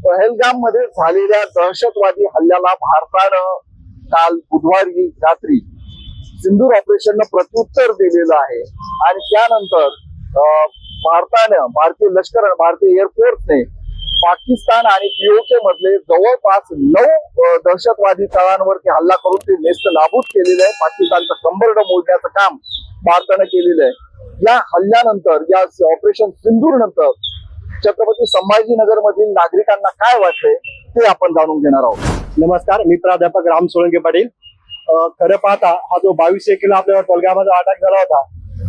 पहलगाम मध्ये झालेल्या दहशतवादी हल्ल्याला भारतानं काल बुधवारी रात्री सिंदूर ऑपरेशननं प्रत्युत्तर दिलेलं आहे आणि त्यानंतर भारतीय लष्कर भारतीय एअरफोर्सने पाकिस्तान आणि पीओके मधले जवळपास 9 दहशतवादी तळांवरती हल्ला करून ते नेस्त नाबूद केलेलं आहे। पाकिस्तानचं कंबरड मोडण्याचं काम भारतानं केलेलं आहे। या हल्ल्यानंतर या ऑपरेशन सिंदूर नंतर छत्रपती संभाजीनगर मधील नागरिकांना काय वाटतंय ते आपण जाणून घेणार आहोत। नमस्कार, मी प्राध्यापक राम सोळंके पाटील। खरं पाहता हा जो 22 किलो आपल्यावर पहलगामचा अटॅक झाला होता,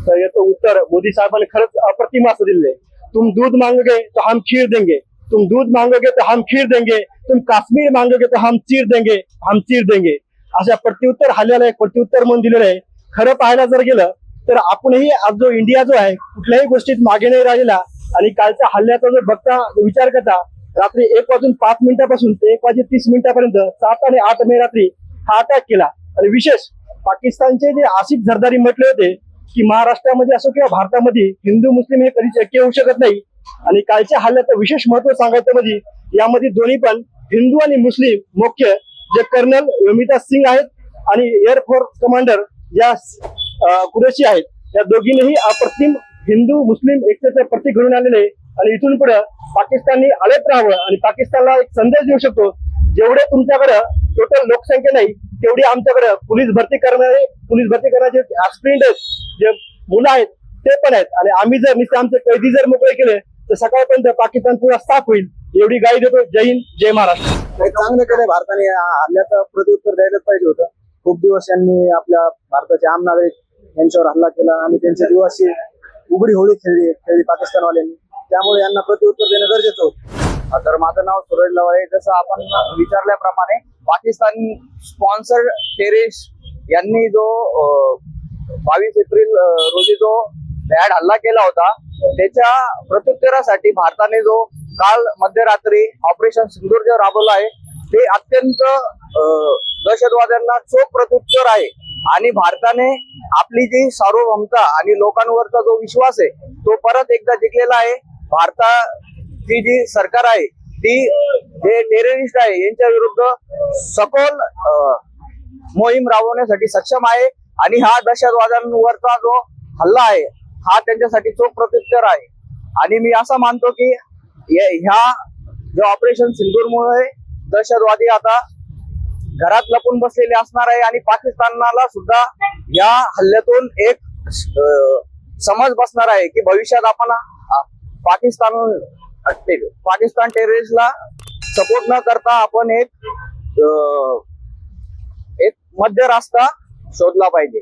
तर याचं उत्तर मोदी साहेबांनी खरंच अप्रतिम असं दिले। तुम दूध मांगोगे तो हम खीर देंगे, तुम दूध मांगोगे तो हम खीर देंगे, तुम काश्मीर मांगोगे तो हम चीर देंगे, हम चीर देंगे, अशा प्रत्युत्तर हल्ल्याला एक प्रत्युत्तर म्हणून दिलेलं आहे। खरं पाहायला जर गेलं तर आपणही आज जो इंडिया जो आहे कुठल्याही गोष्टीत मागे नाही राहिलेला आणि कालच्या हल्ल्याचा जो बघता विचार करता रात्री 1:05 ते 1:30 7 आणि 8 मे रात्री हा अटॅक केला। आणि विशेष पाकिस्तानचे जे आसिफ झरदारी म्हटले होते की महाराष्ट्रामध्ये असो किंवा भारतामध्ये हिंदू मुस्लिम हे कधीच ऐक्य होऊ शकत नाही, आणि कालच्या हल्ल्याचं विशेष महत्व सांगायचं म्हणजे यामध्ये दोन्ही पण हिंदू आणि मुस्लिम मुख्य जे कर्नल योमिता सिंग आहेत आणि एअरफोर्स कमांडर या कुरेशी आहेत, या दोघींनीही अप्रतिम हिंदू मुस्लिम एकतेचे प्रतीक घडून आलेले। आणि इथून पुढे पाकिस्ताननी अलर्ट राहावं आणि पाकिस्तानला एक संदेश देऊ शकतो, जेवढे तुमच्याकडे टोटल लोकसंख्या नाही तेवढी आमच्याकडे पोलीस भरती करण्याचे ऍस्पिरंट जे मुलं आहेत ते पण आहेत, आणि आम्ही जर नुसते आमचे कैदी जर मोकळे केले तर सकाळपर्यंत पाकिस्तान पुरा साफ होईल, एवढी ग्वाही देतो। जय हिंद, जय महाराष्ट्र। चांगलं केलंय भारताने, हल्ल्याचं प्रत्युत्तर द्यायलाच पाहिजे होतं। खूप दिवस यांनी आपल्या भारताचे आम नागरिक यांच्यावर हल्ला केला आणि त्यांच्या दिवशी उघडी होळी खेळली पाकिस्तानवाल्यांनी, त्यामुळे यांना प्रत्युत्तर देणं गरजेचं होतं। तर माझं नाव सूरज लवाळे। जसं आपण विचारल्याप्रमाणे पाकिस्तान स्पॉन्सर्ड टेररिस्ट यांनी जो 22 एप्रिल रोजी जो भ्याड हल्ला केला होता, त्याच्या प्रत्युत्तरासाठी भारताने जो काल मध्यरात्री ऑपरेशन सिंदूर जे राबवलं आहे ते अत्यंत दहशतवाद्यांना चोख प्रत्युत्तर आहे। आणि भारताने आपली जी सार्वभौमता आणि लोकांवरचा जो विश्वास आहे तो परत एकदा जिंकलेला आहे। भारताची जी सरकार आहे ती जे टेररिस्ट आहे यांच्या विरुद्ध सखोल मोहीम राबवण्यासाठी सक्षम आहे, आणि हा दहशतवाद्यांवरचा जो हल्ला आहे हा त्यांच्यासाठी चोख प्रत्युत्तर आहे। आणि मी असं मानतो की ह्या जो ऑपरेशन सिंदूरमुळे दहशतवादी आता घरात लपून बसलेले असणार आहे, आणि पाकिस्तानाला सुद्धा या हल्ल्यातून एक समज बसणार आहे की भविष्यात आपण पाकिस्तान टेररिस्टला सपोर्ट न करता आपण एक मध्य रस्ता शोधला पाहिजे।